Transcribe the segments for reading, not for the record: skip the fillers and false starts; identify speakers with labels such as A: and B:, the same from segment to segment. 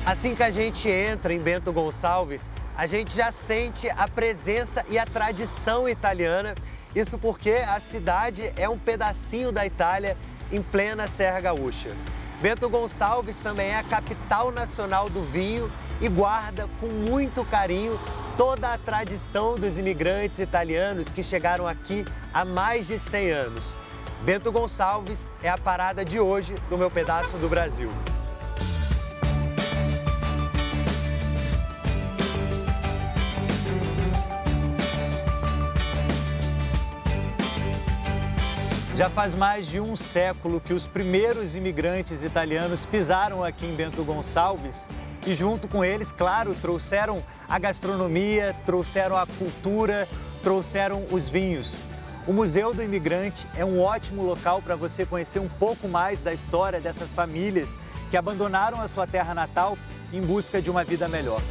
A: Assim que a gente entra em Bento Gonçalves, a gente já sente a presença e a tradição italiana. Isso porque a cidade é um pedacinho da Itália em plena Serra Gaúcha. Bento Gonçalves também é a capital nacional do vinho e guarda com muito carinho toda a tradição dos imigrantes italianos que chegaram aqui há mais de 100 anos. Bento Gonçalves é a parada de hoje do Meu Pedaço do Brasil. Já faz mais de um século que os primeiros imigrantes italianos pisaram aqui em Bento Gonçalves e junto com eles, claro, trouxeram a gastronomia, trouxeram a cultura, trouxeram os vinhos. O Museu do Imigrante é um ótimo local para você conhecer um pouco mais da história dessas famílias que abandonaram a sua terra natal em busca de uma vida melhor.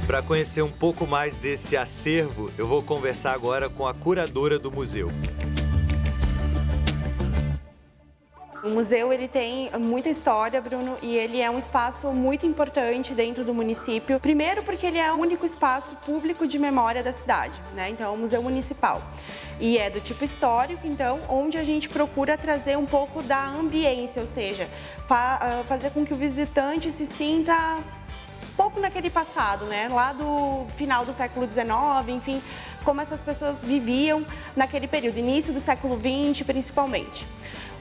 A: Para conhecer um pouco mais desse acervo, eu vou conversar agora com a curadora do museu.
B: O museu ele tem muita história, Bruno, e ele é um espaço muito importante dentro do município. Primeiro porque ele é o único espaço público de memória da cidade, né? Então é um museu municipal. E é do tipo histórico, então, onde a gente procura trazer um pouco da ambiência, ou seja, fazer com que o visitante se sinta pouco naquele passado, né? Lá do final do século XIX, enfim, como essas pessoas viviam naquele período, início do século XX principalmente.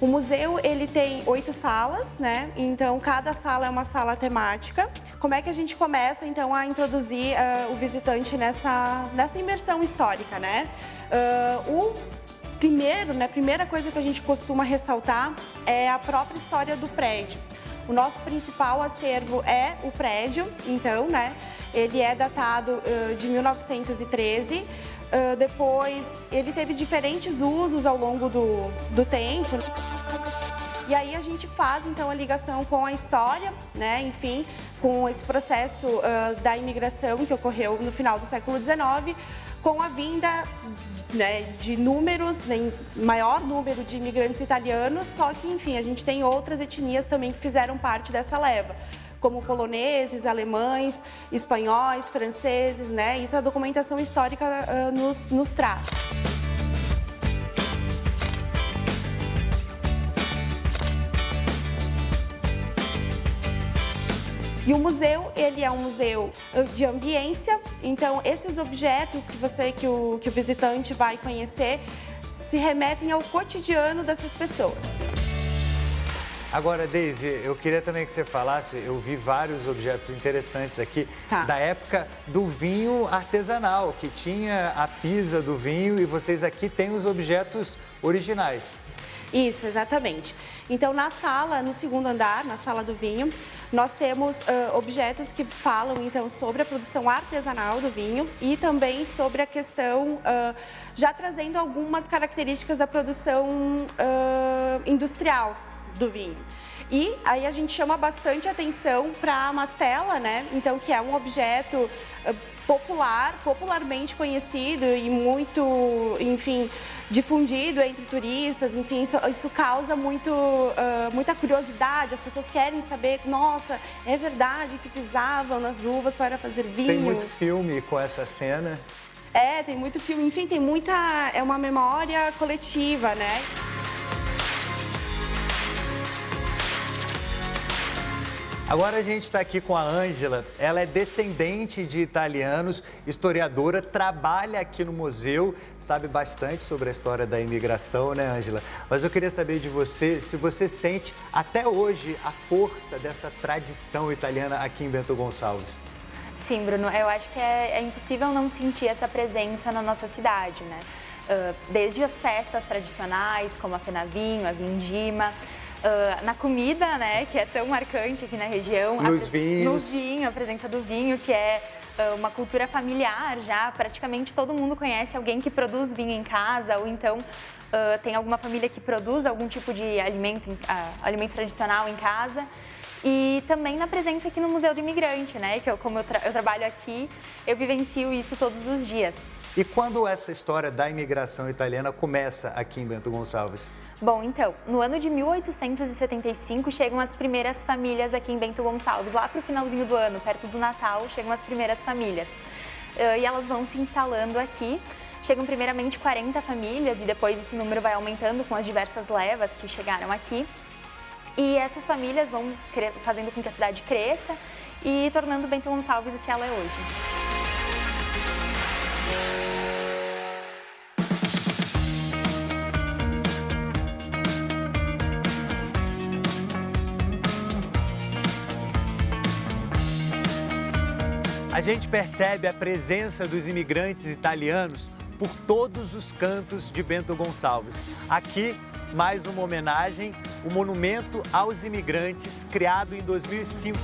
B: O museu, ele tem 8 salas, né? Então, cada sala é uma sala temática. Como é que a gente começa, então, a introduzir o visitante nessa imersão histórica, né? A primeira coisa que a gente costuma ressaltar é a própria história do prédio. O nosso principal acervo é o prédio, então, né? Ele é datado de 1913. Depois, ele teve diferentes usos ao longo do tempo. E aí a gente faz, então, a ligação com a história, né? Enfim, com esse processo da imigração que ocorreu no final do século XIX, com a vinda, né, de maior número de imigrantes italianos, só que, enfim, a gente tem outras etnias também que fizeram parte dessa leva, como poloneses, alemães, espanhóis, franceses, né? Isso a documentação histórica nos traz. E o museu, ele é um museu de ambiência, então esses objetos que o visitante vai conhecer se remetem ao cotidiano dessas pessoas.
A: Agora, Deise, eu queria também que você falasse, eu vi vários objetos interessantes aqui, da época do vinho artesanal, que tinha a pisa do vinho e vocês aqui têm os objetos originais.
B: Isso, exatamente. Então, na sala, no segundo andar, na sala do vinho, nós temos objetos que falam, então, sobre a produção artesanal do vinho e também sobre a questão, já trazendo algumas características da produção industrial do vinho. E aí a gente chama bastante atenção para a mastela, né? Então, que é um objeto popularmente conhecido e muito, enfim, difundido entre turistas, enfim, isso causa muita curiosidade, as pessoas querem saber, nossa, é verdade que pisavam nas uvas para fazer vinho?
A: Tem muito filme com essa cena.
B: Tem muito filme, enfim, é uma memória coletiva, né?
A: Agora a gente está aqui com a Ângela, ela é descendente de italianos, historiadora, trabalha aqui no museu, sabe bastante sobre a história da imigração, né, Ângela? Mas eu queria saber de você, se você sente até hoje a força dessa tradição italiana aqui em Bento Gonçalves.
C: Sim, Bruno, eu acho que é impossível não sentir essa presença na nossa cidade, né? Desde as festas tradicionais, como a Fenavinho, a Vindima, na comida, né, que é tão marcante aqui na região.
A: Nos vinhos.
C: No vinho, a presença do vinho, que é uma cultura familiar já. Praticamente todo mundo conhece alguém que produz vinho em casa, ou então tem alguma família que produz algum tipo de alimento tradicional em casa. E também na presença aqui no Museu do Imigrante, né, que como eu trabalho aqui, eu vivencio isso todos os dias.
D: E quando essa história da imigração italiana começa aqui em Bento Gonçalves?
C: Bom, então, no ano de 1875 chegam as primeiras famílias aqui em Bento Gonçalves. Lá para o finalzinho do ano, perto do Natal, chegam as primeiras famílias. E elas vão se instalando aqui. Chegam primeiramente 40 famílias e depois esse número vai aumentando com as diversas levas que chegaram aqui. E essas famílias vão fazendo com que a cidade cresça e tornando Bento Gonçalves o que ela é hoje.
A: A gente percebe a presença dos imigrantes italianos por todos os cantos de Bento Gonçalves. Aqui, mais uma homenagem, o Monumento aos Imigrantes, criado em 2005.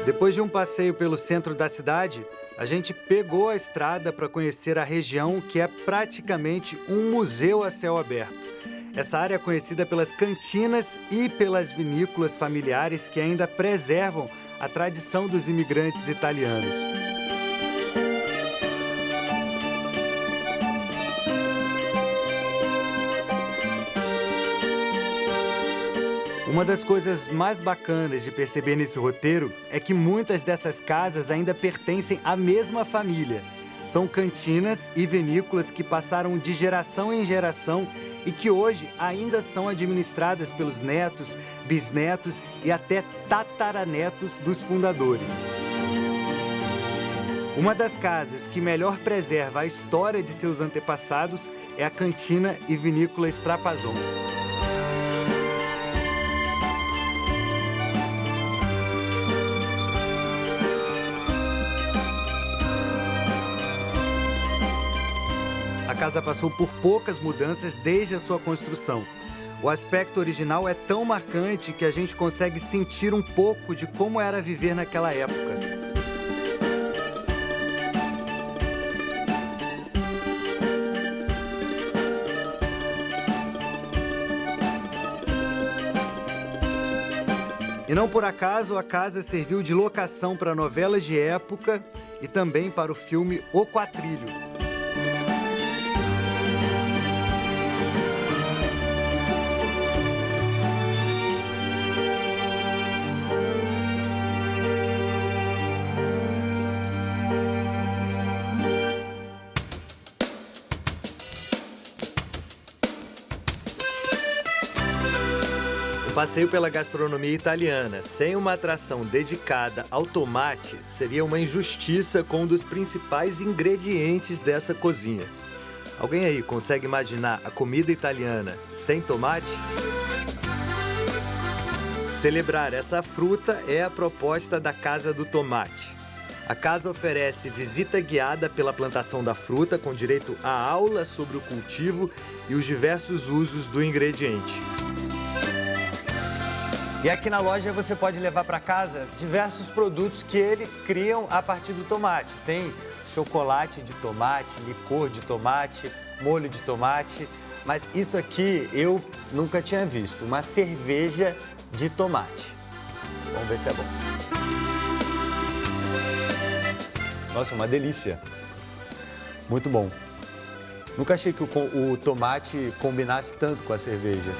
D: Depois de um passeio pelo centro da cidade, a gente pegou a estrada para conhecer a região que é praticamente um museu a céu aberto. Essa área é conhecida pelas cantinas e pelas vinícolas familiares que ainda preservam a tradição dos imigrantes italianos. Uma das coisas mais bacanas de perceber nesse roteiro é que muitas dessas casas ainda pertencem à mesma família. São cantinas e vinícolas que passaram de geração em geração e que hoje ainda são administradas pelos netos, bisnetos e até tataranetos dos fundadores. Uma das casas que melhor preserva a história de seus antepassados é a Cantina e Vinícola Strapazon. A casa passou por poucas mudanças desde a sua construção. O aspecto original é tão marcante que a gente consegue sentir um pouco de como era viver naquela época. E não por acaso a casa serviu de locação para novelas de época e também para o filme O Quatrilho.
A: O passeio pela gastronomia italiana sem uma atração dedicada ao tomate seria uma injustiça com um dos principais ingredientes dessa cozinha. Alguém aí consegue imaginar a comida italiana sem tomate? Celebrar essa fruta é a proposta da Casa do Tomate. A casa oferece visita guiada pela plantação da fruta, com direito a aula sobre o cultivo e os diversos usos do ingrediente.
D: E aqui na loja você pode levar para casa diversos produtos que eles criam a partir do tomate. Tem chocolate de tomate, licor de tomate, molho de tomate. Mas isso aqui eu nunca tinha visto, uma cerveja de tomate. Vamos ver se é bom. Nossa, uma delícia. Muito bom. Nunca achei que o tomate combinasse tanto com a cerveja.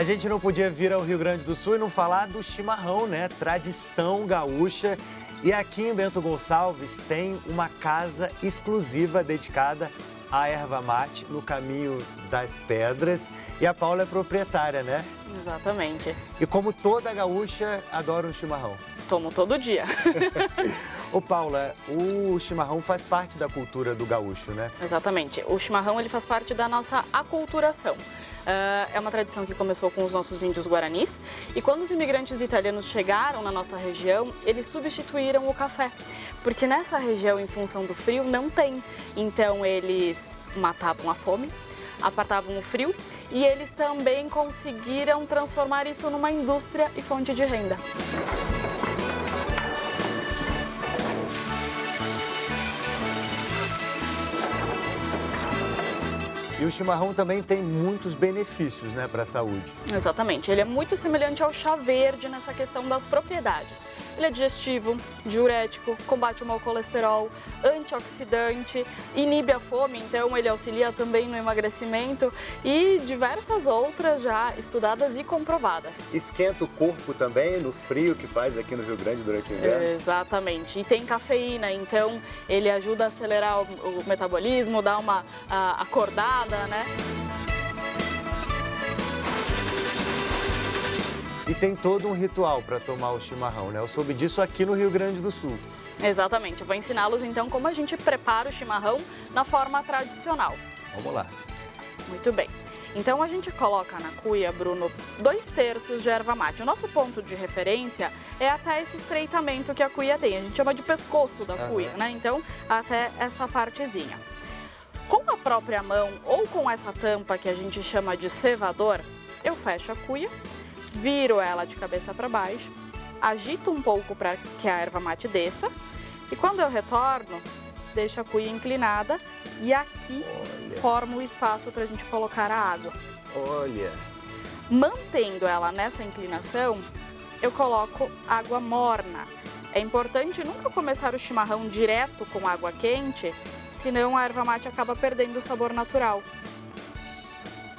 A: A gente não podia vir ao Rio Grande do Sul e não falar do chimarrão, né? Tradição gaúcha. E aqui em Bento Gonçalves tem uma casa exclusiva dedicada à erva mate, no Caminho das Pedras. E a Paula é proprietária, né?
E: Exatamente.
A: E como toda gaúcha, adora um chimarrão.
E: Tomo todo dia.
A: Ô Paula, o chimarrão faz parte da cultura do gaúcho, né?
E: Exatamente. O chimarrão ele faz parte da nossa aculturação. É uma tradição que começou com os nossos índios guaranis e quando os imigrantes italianos chegaram na nossa região, eles substituíram o café, porque nessa região, em função do frio, não tem. Então eles matavam a fome, apartavam o frio e eles também conseguiram transformar isso numa indústria e fonte de renda.
A: E o chimarrão também tem muitos benefícios, né, para a saúde.
E: Exatamente, ele é muito semelhante ao chá verde nessa questão das propriedades. Ele é digestivo, diurético, combate o mau colesterol, antioxidante, inibe a fome, então ele auxilia também no emagrecimento e diversas outras já estudadas e comprovadas.
A: Esquenta o corpo também no frio que faz aqui no Rio Grande durante o inverno.
E: Exatamente, e tem cafeína, então ele ajuda a acelerar o metabolismo, dá uma acordada, né?
A: E tem todo um ritual para tomar o chimarrão, né? Eu soube disso aqui no Rio Grande do Sul.
E: Exatamente, eu vou ensiná-los então como a gente prepara o chimarrão na forma tradicional.
A: Vamos lá.
E: Muito bem. Então a gente coloca na cuia, Bruno, 2/3 de erva mate. O nosso ponto de referência é até esse estreitamento que a cuia tem. A gente chama de pescoço da cuia, né? Então até essa partezinha. Com a própria mão ou com essa tampa que a gente chama de cevador, eu fecho a cuia, viro ela de cabeça para baixo, agito um pouco para que a erva mate desça e quando eu retorno, deixo a cuia inclinada e aqui formo o espaço para a gente colocar a água.
A: Olha!
E: Mantendo ela nessa inclinação, eu coloco água morna. É importante nunca começar o chimarrão direto com água quente, senão a erva mate acaba perdendo o sabor natural.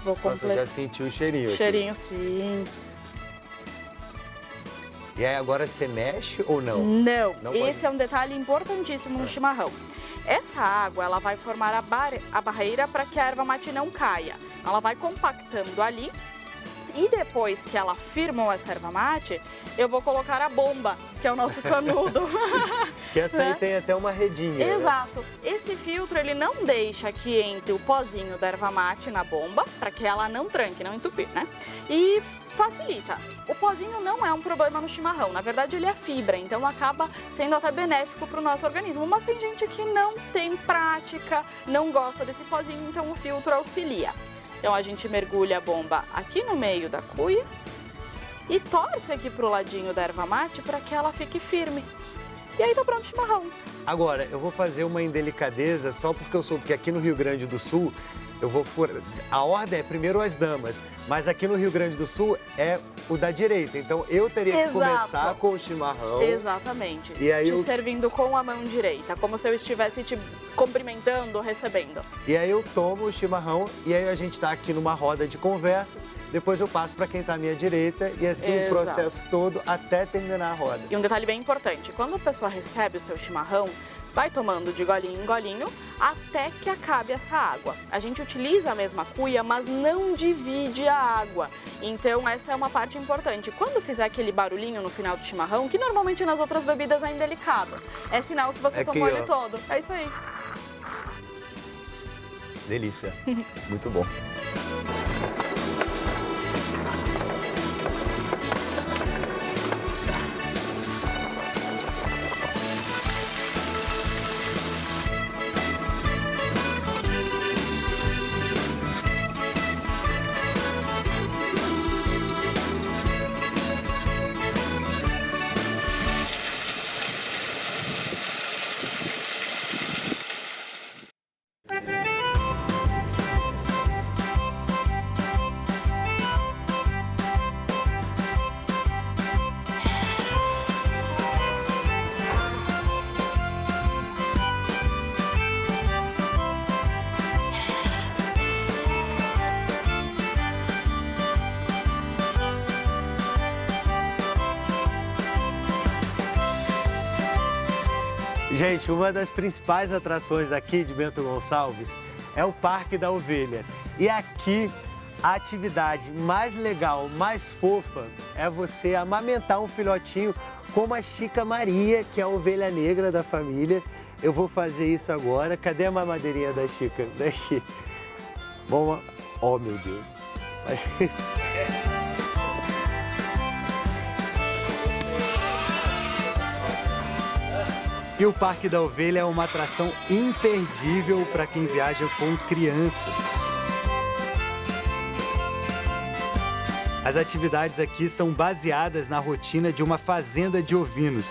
E: Vou
A: Nossa, eu já senti o cheirinho aqui.
E: Cheirinho, sim.
A: E aí agora você mexe ou não?
E: Não,
A: Não
E: esse
A: pode.
E: é um detalhe importantíssimo no chimarrão. Essa água ela vai formar a barreira para que a erva mate não caia. Ela vai compactando ali e depois que ela firmou essa erva mate, eu vou colocar a bomba, que é o nosso canudo.
A: Que essa aí
E: Né?
A: tem até uma redinha. Né?
E: Exato. Esse filtro ele não deixa que entre o pozinho da erva mate na bomba, para que ela não tranque, não entupir, né? E facilita. O pozinho não é um problema no chimarrão, na verdade ele é fibra, então acaba sendo até benéfico para o nosso organismo. Mas tem gente que não tem prática, não gosta desse pozinho, então o filtro auxilia. Então a gente mergulha a bomba aqui no meio da cuia e torce aqui pro ladinho da erva mate para que ela fique firme. E aí tá pronto o chimarrão.
A: Agora, eu vou fazer uma indelicadeza só porque eu soube que aqui no Rio Grande do Sul, eu vou a ordem é primeiro as damas, mas aqui no Rio Grande do Sul é o da direita. Então eu teria que
E: Exato.
A: começar com o chimarrão.
E: Exatamente.
A: E aí
E: te servindo com a mão direita, como se eu estivesse te cumprimentando, recebendo.
A: E aí eu tomo o chimarrão e aí a gente tá aqui numa roda de conversa. Depois eu passo para quem tá à minha direita e assim o
E: Exato.
A: processo todo até terminar a roda.
E: E um detalhe bem importante, quando a pessoa recebe o seu chimarrão, vai tomando de golinho em golinho até que acabe essa água. A gente utiliza a mesma cuia, mas não divide a água. Então essa é uma parte importante. Quando fizer aquele barulhinho no final do chimarrão, que normalmente nas outras bebidas é indelicado, é sinal que você
A: Aqui,
E: tomou ele
A: ó.
E: todo. É isso aí.
A: Delícia. Muito bom. Gente, uma das principais atrações aqui de Bento Gonçalves é o Parque da Ovelha. E aqui, a atividade mais legal, mais fofa, é você amamentar um filhotinho como a Chica Maria, que é a ovelha negra da família. Eu vou fazer isso agora. Cadê a mamadeirinha da Chica? Daqui. Vamos... Oh, meu Deus.
D: E o Parque da Ovelha é uma atração imperdível para quem viaja com crianças. As atividades aqui são baseadas na rotina de uma fazenda de ovinos.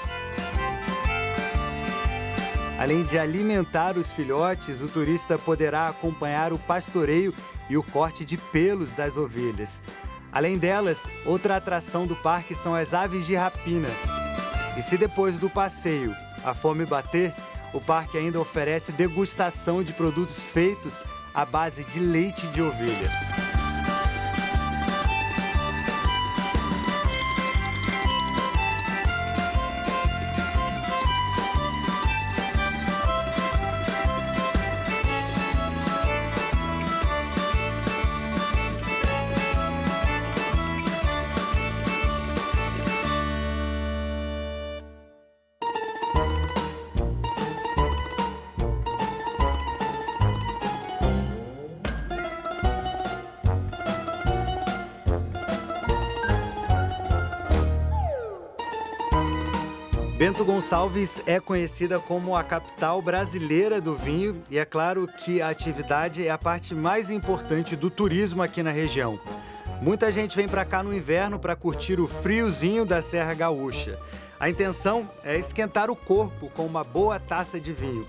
D: Além de alimentar os filhotes, o turista poderá acompanhar o pastoreio e o corte de pelos das ovelhas. Além delas, outra atração do parque são as aves de rapina. E se depois do passeio a fome bater, o parque ainda oferece degustação de produtos feitos à base de leite de ovelha. Bento Gonçalves é conhecida como a capital brasileira do vinho e é claro que a atividade é a parte mais importante do turismo aqui na região. Muita gente vem para cá no inverno para curtir o friozinho da Serra Gaúcha. A intenção é esquentar o corpo com uma boa taça de vinho.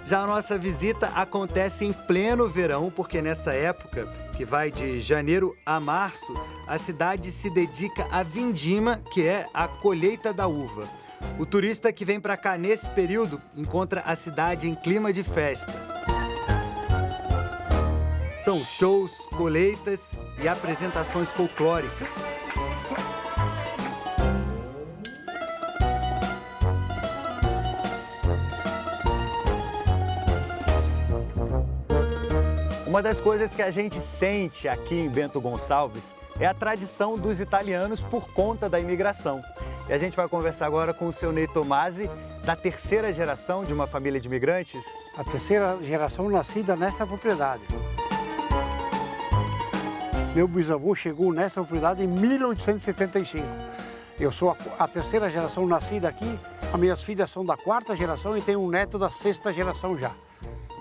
D: Já a nossa visita acontece em pleno verão, porque nessa época, que vai de janeiro a março, a cidade se dedica à vindima, que é a colheita da uva. O turista que vem para cá nesse período encontra a cidade em clima de festa. São shows, colheitas e apresentações folclóricas.
A: Uma das coisas que a gente sente aqui em Bento Gonçalves é a tradição dos italianos por conta da imigração. E a gente vai conversar agora com o seu Ney Tomasi, da terceira geração de uma família de imigrantes.
F: A terceira geração nascida nesta propriedade. Meu bisavô chegou nesta propriedade em 1875. Eu sou a terceira geração nascida aqui, as minhas filhas são da quarta geração e tenho um neto da sexta geração já.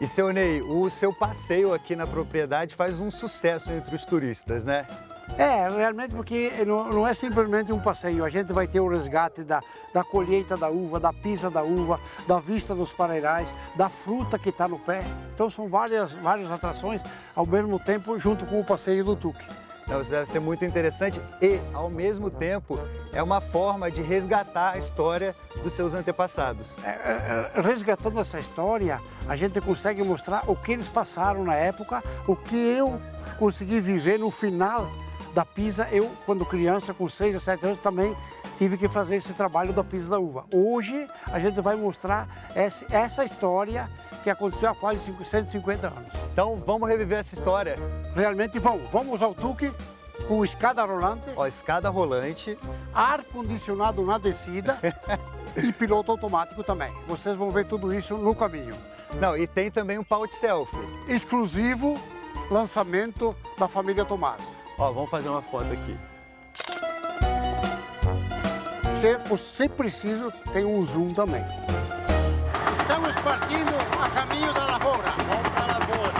A: E, seu Ney, o seu passeio aqui na propriedade faz um sucesso entre os turistas, né?
F: É, realmente porque não é simplesmente um passeio, a gente vai ter o resgate da colheita da uva, da pisa da uva, da vista dos pareirais, da fruta que está no pé. Então são várias atrações ao mesmo tempo junto com o passeio do Tuque.
A: Isso deve ser muito interessante e, ao mesmo tempo, é uma forma de resgatar a história dos seus antepassados.
F: Resgatando essa história, a gente consegue mostrar o que eles passaram na época, o que eu consegui viver no final da pisa. Eu, quando criança, com 6 a 7 anos, também tive que fazer esse trabalho da pisa da uva. Hoje, a gente vai mostrar essa história que aconteceu há quase 150 anos.
A: Então, vamos reviver essa história.
F: Realmente vamos ao Tuque com escada rolante.
A: Ó, escada rolante.
F: Ar-condicionado na descida e piloto automático também. Vocês vão ver tudo isso no caminho.
A: Não, e tem também um pouch selfie.
F: Exclusivo lançamento da família Tomasi.
A: Ó, vamos fazer uma foto aqui.
F: Se preciso, tem um zoom também. Estamos partindo a caminho da lavoura. Vamos para a lavoura.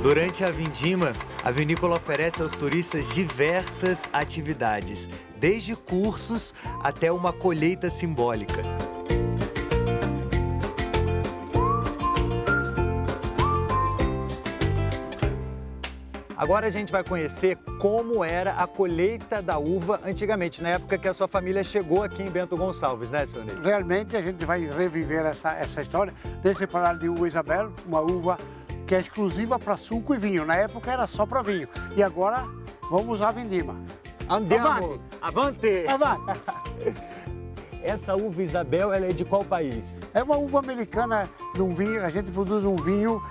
D: Durante a vindima, a vinícola oferece aos turistas diversas atividades, desde cursos até uma colheita simbólica.
A: Agora a gente vai conhecer como era a colheita da uva antigamente, na época que a sua família chegou aqui em Bento Gonçalves, né, senhor Ney?
F: Realmente a gente vai reviver essa história desse parar de uva Isabel, uma uva que é exclusiva para suco e vinho. Na época era só para vinho. E agora vamos usar vindima.
D: Andiamo! Avante!
F: Avante!
D: Essa uva Isabel, ela é de qual país?
F: É uma uva americana de um vinho, a gente produz um vinho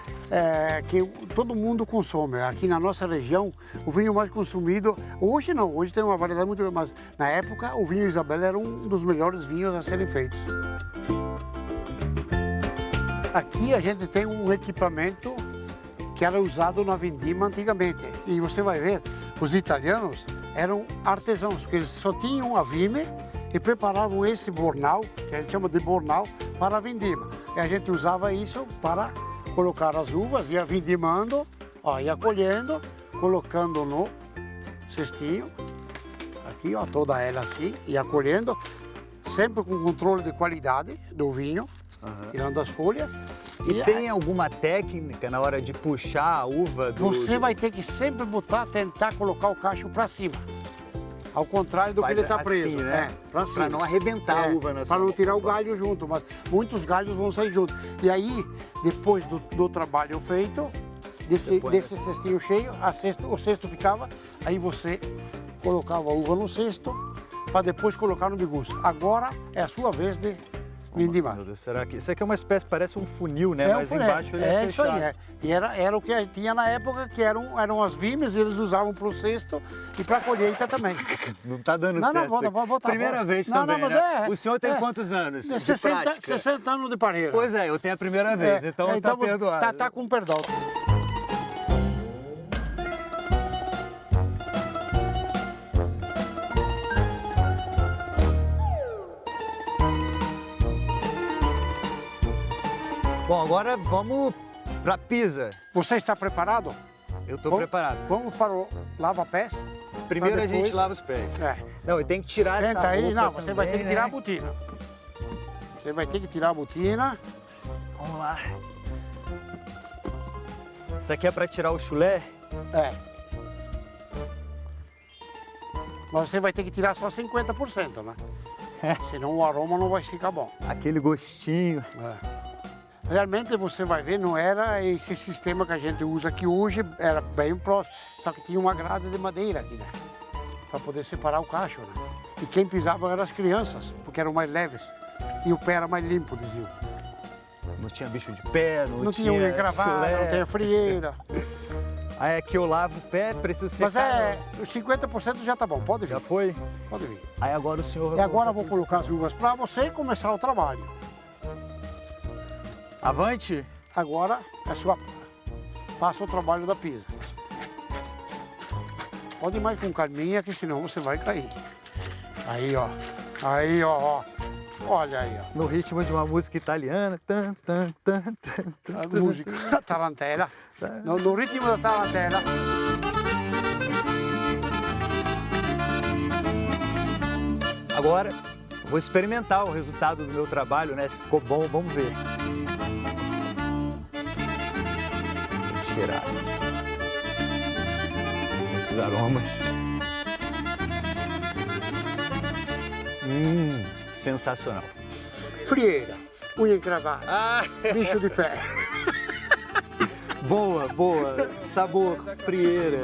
F: que todo mundo consome. Aqui na nossa região, o vinho mais consumido, hoje não, hoje tem uma variedade muito grande, mas na época o vinho Isabel era um dos melhores vinhos a serem feitos. Aqui a gente tem um equipamento que era usado na vindima antigamente. E você vai ver, os italianos eram artesãos, porque eles só tinham a vime e preparavam esse bornal, que a gente chama de bornal, para a vindima. E a gente usava isso para colocar as uvas, ia vindimando, ó, ia colhendo, colocando no cestinho, aqui, ó, toda ela assim, ia colhendo, sempre com controle de qualidade do vinho, tirando as folhas.
D: E tem alguma técnica na hora de puxar a uva do...
F: Você vai ter que sempre tentar colocar o cacho para cima. Ao contrário do que ele está
D: assim,
F: preso.
D: né?
F: Para cima.
D: Para não arrebentar a uva na sua...
F: Para não tirar o galho junto, mas muitos galhos vão sair junto. E aí, depois do trabalho feito, desse cestinho cheio, o cesto ficava, aí você colocava a uva no cesto, para depois colocar no biguço. Agora é a sua vez de vindimar.
D: Meu Deus, será que... Isso aqui é uma espécie, parece um funil, né? Mas
F: funil.
D: embaixo ele é
F: isso
D: fechado.
F: aí, E era o que tinha na época, que eram as vimes, e eles usavam para o cesto e para a colheita também.
D: Não está dando
F: Não,
D: certo.
F: pode botar.
D: Primeira vez
F: Não,
D: também,
F: mas
D: né? O senhor tem quantos anos de
F: 60 anos de pareira.
D: Pois é, eu tenho a primeira vez, então está perdoado.
F: Tá com perdão.
A: Bom, agora vamos para Pisa.
F: Você está preparado?
A: Eu estou preparado.
F: Vamos para o lava-pés?
A: Primeiro a gente lava os pés.
D: Não, e tem que tirar essa
F: Senta aí,
D: roupa
F: não, você vai ter que
D: também,
F: tirar a
D: né?
F: botina. Você vai ter que tirar a botina.
D: Vamos lá. Isso aqui é para tirar o chulé?
F: Mas você vai ter que tirar só 50%, né? Senão o aroma não vai ficar bom.
D: Aquele gostinho.
F: Realmente você vai ver, não era esse sistema que a gente usa aqui hoje, era bem próximo. Só que tinha uma grade de madeira aqui, né? Para poder separar o cacho, né? E quem pisava eram as crianças, porque eram mais leves. E o pé era mais limpo, diziam.
D: Não tinha bicho de pé,
F: Não tinha unha encravada,
D: chulé.
F: não tinha frieira.
D: Aí aqui eu lavo o pé, preciso
F: Mas
D: secar.
F: os 50% já tá bom, pode vir.
D: Já foi?
F: Pode vir.
D: Aí agora o senhor vai
F: E agora eu vou
D: tudo
F: colocar as uvas para você e começar o trabalho.
D: Avante?
F: Agora é sua... Faça o trabalho da pisa. Pode ir mais com calminha, que senão você vai cair. Aí, ó. Aí, ó. Olha aí, ó.
D: No ritmo de uma música italiana. Tan, tan, tan, tan, tan,
F: A música, a tarantela. No ritmo da tarantela.
D: Agora, vou experimentar o resultado do meu trabalho, né? Se ficou bom, vamos ver. Cheirar. Os aromas. Sensacional.
F: Frieira, unha encravada, bicho de pé.
D: Boa, boa. Sabor, frieira.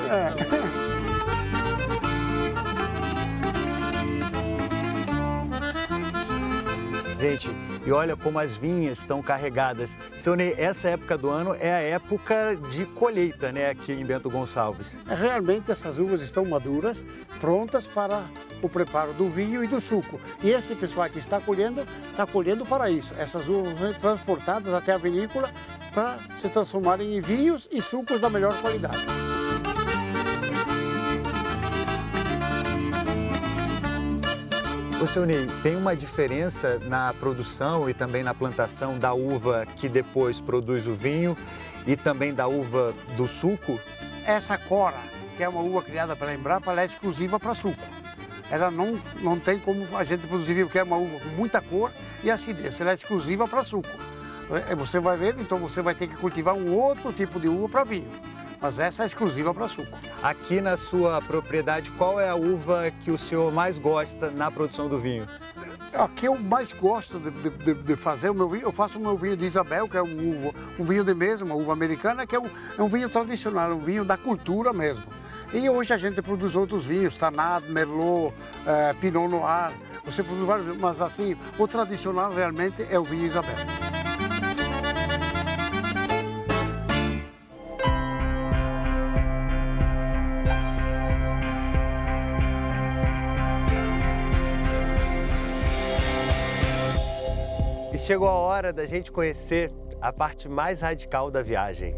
D: Gente, e olha como as vinhas estão carregadas. Seu Ney, essa época do ano é a época de colheita, né, aqui em Bento Gonçalves.
F: Realmente essas uvas estão maduras, prontas para o preparo do vinho e do suco. E esse pessoal que está colhendo para isso. Essas uvas são transportadas até a vinícola para se transformarem em vinhos e sucos da melhor qualidade.
D: Ô, seu Ney, tem uma diferença na produção e também na plantação da uva que depois produz o vinho e também da uva do suco?
F: Essa cora, que é uma uva criada pela Embrapa, ela é exclusiva para suco. Ela não tem como a gente produzir vinho, porque é uma uva com muita cor e acidez. Ela é exclusiva para suco. Você vai ver, então você vai ter que cultivar um outro tipo de uva para vinho. Mas essa é exclusiva para suco.
D: Aqui na sua propriedade, qual é a uva que o senhor mais gosta na produção do vinho?
F: O que eu mais gosto de fazer o meu vinho, eu faço o meu vinho de Isabel, que é um vinho de mesa, uma uva americana, que é um vinho tradicional, um vinho da cultura mesmo. E hoje a gente produz outros vinhos, Tannat, Merlot, Pinot Noir, você produz vários, mas assim, o tradicional realmente é o vinho Isabel.
A: E chegou a hora da gente conhecer a parte mais radical da viagem.